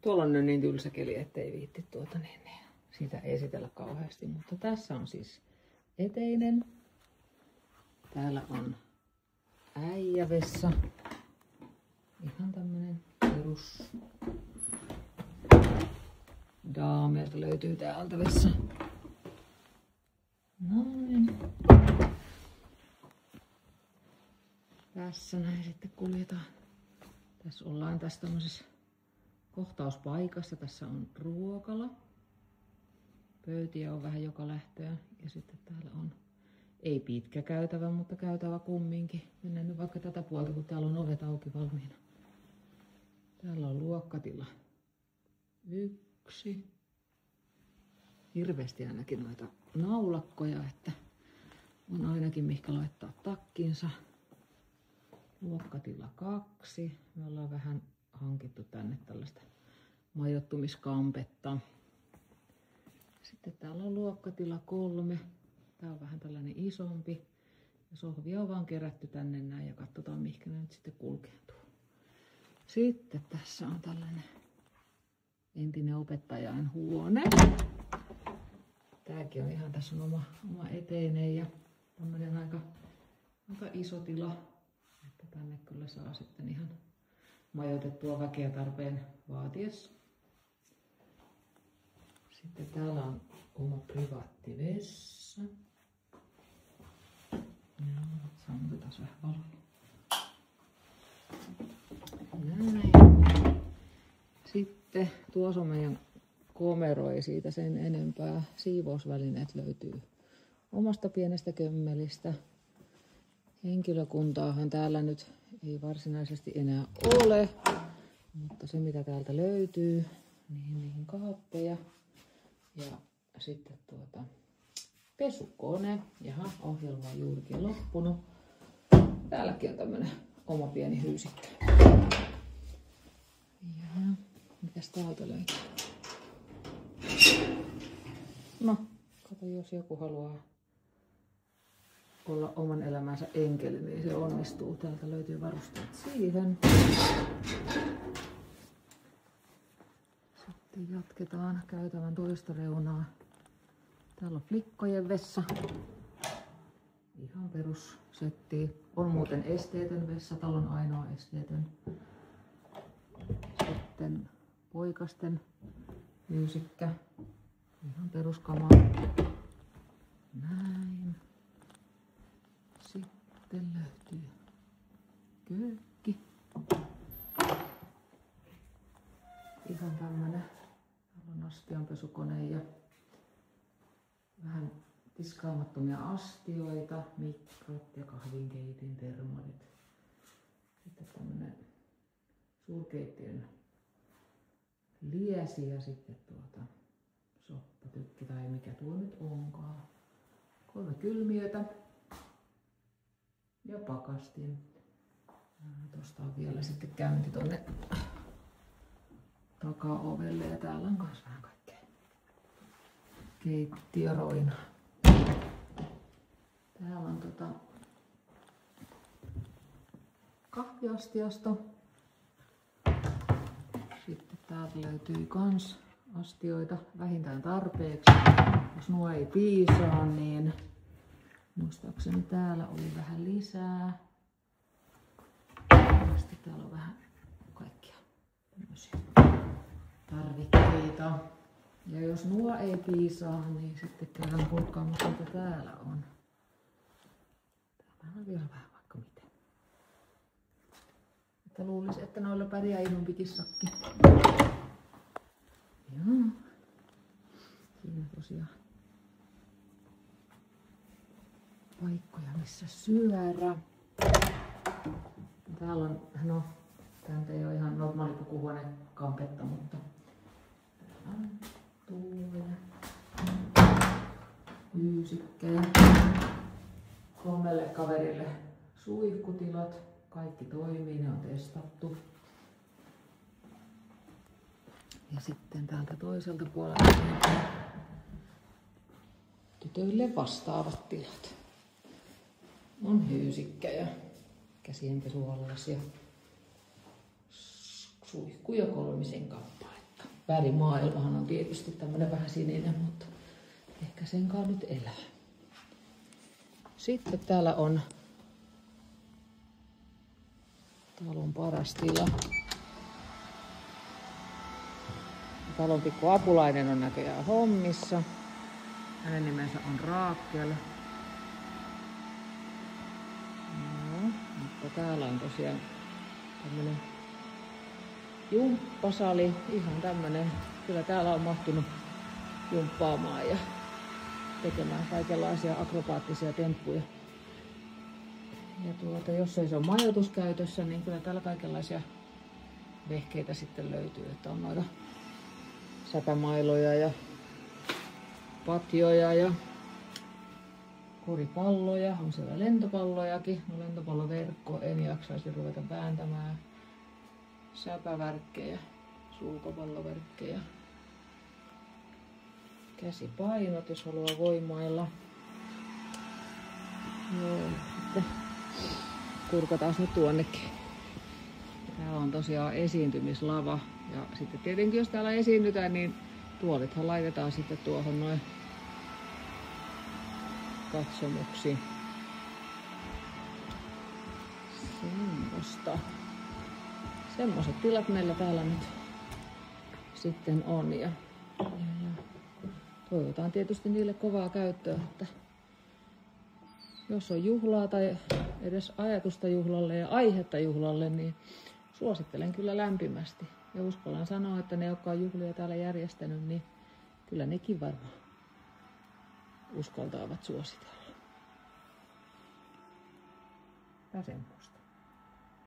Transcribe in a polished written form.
Tuolla on nyt niin tylsä keli, ettei viitti siitä esitellä kauheasti. Mutta tässä on siis eteinen. Täällä on äijävessa. Ihan tämmönen perus. Daamelta löytyy täältä vessa. Noin. Tässä näin sitten kuljetaan. Tässä ollaan tässä tämmöisessä kohtauspaikassa. Tässä on ruokala. Pöytiä on vähän joka lähtöön. Ja sitten täällä on, ei pitkä käytävä, mutta käytävä kumminkin. Mennään nyt vaikka tätä puolta, kun täällä on ovet auki valmiina. Täällä on luokkatila 1. Hirveästi ainakin noita naulakkoja, että on ainakin mihinkä laittaa takkinsa. Luokkatila 2. Me ollaan vähän hankittu tänne tällaista majoittumiskampetta. Sitten täällä on luokkatila 3. Tää on vähän tällainen isompi. Ja sohvia on vaan kerätty tänne näin ja katsotaan mihinkä ne nyt sitten kulkeutuu. Sitten tässä on tällainen entinen opettajan huone. Tääkin on ihan, tässä on oma eteinen ja tämmönen aika iso tila. Että tänne kyllä saa sitten ihan majoitettua väkeä tarpeen vaatiessa. Sitten täällä on oma privaatti vessa. Sammutetaan vähän valoa. Näin. Sitten tuossa on meidän komero, ei siitä sen enempää. Siivousvälineet löytyy omasta pienestä kömmelistä. Henkilökuntaahan täällä nyt ei varsinaisesti enää ole, mutta se mitä täältä löytyy, niihin kaappeja ja sitten pesukone. Jaha, ohjelma on juurikin loppunut. Täälläkin on tämmönen oma pieni hyysikkä. Ja mitäs täältä löytyy? No, kato, jos joku haluaa olla oman elämänsä enkeli, niin se onnistuu. Täältä löytyy varusteet siihen. Sitten jatketaan käytävän toista reunaa. Täällä on flikkojen vessa. Ihan perussetti. On muuten esteetön vessa, talon ainoa esteetön. Sitten poikasten fyysikkä. Ihan peruskamaa. Näin. Sitten löytyy köykki. Ihan tämmönen. Täällä on astianpesukone ja vähän tiskaamattomia astioita, mikrot ja kahvinkeitin termolit. Sitten tämmönen suurkeittiön liesi ja sitten soppatykki tai mikä tuo nyt onkaan. 3 kylmiötä ja pakastin. Tuosta on vielä sitten käynti tonne takaovelle ja täällä on kans vähän kaikkea keittiöroina. Täällä on kahviastiasto. Sitten täältä löytyy kans astioita vähintään tarpeeksi. Jos nuo ei piisaa, niin muistaakseni täällä oli vähän lisää. Sitten täällä on vähän kaikkia tämmöisiä tarvikkeita. Ja jos nuo ei piisaa, niin sitten käydään purkaamassa, mitä täällä on. Täällä on vielä vähän vaikka miten. Että luulisi, että noilla pärjää ilman pikissakki. Joo. Siinä tosiaan paikkoja, missä syödä. Täällä on, no, tää ei ole ihan normaali pukuhuonekampetta, mutta täällä on tuoja, hyysikkejä, 3 kaverille suihkutilat, kaikki toimii, ne on testattu. Ja sitten täältä toiselta puolelta tytöille vastaavat tilat. On hyysikkejä, käsienpesuallas ja suihkuja 3 kappaletta. Värimaailmahan on tietysti tämmönen vähän sininen, mutta ehkä senkaan nyt elää. Sitten täällä on talon paras tila. Talon pikku apulainen on näköjään hommissa. Hänen nimensä on Raakel. No, mutta täällä on tosiaan tämmönen jumppasali. Ihan tämmönen. Kyllä täällä on mahtunut jumppaamaan ja tekemään kaikenlaisia akrobaattisia temppuja. Ja jos ei se ole majoituskäytössä, niin kyllä täällä kaikenlaisia vehkeitä sitten löytyy. Että on noita säpämailoja ja patjoja ja koripalloja. On siellä lentopallojakin. No, lentopalloverkko en jaksaisi ruveta vääntämään. Säpävärkkejä, sulkapalloverkkejä. Käsipainot, jos haluaa voimailla. Joo, sitten kurkataan nyt tuonnekin. Täällä on tosiaan esiintymislava. Ja sitten tietenkin jos täällä esiinnytään, niin tuolithan laitetaan sitten tuohon noin katsomuksiin. Semmoiset tilat meillä täällä nyt sitten on. Ja toivotaan tietysti niille kovaa käyttöä, että jos on juhlaa tai edes ajatusta juhlalle ja aihetta juhlalle, niin suosittelen kyllä lämpimästi. Ja uskallan sanoa, että ne, jotka on juhlia täällä järjestänyt, niin kyllä nekin varmaan uskaltaavat suositella. Ja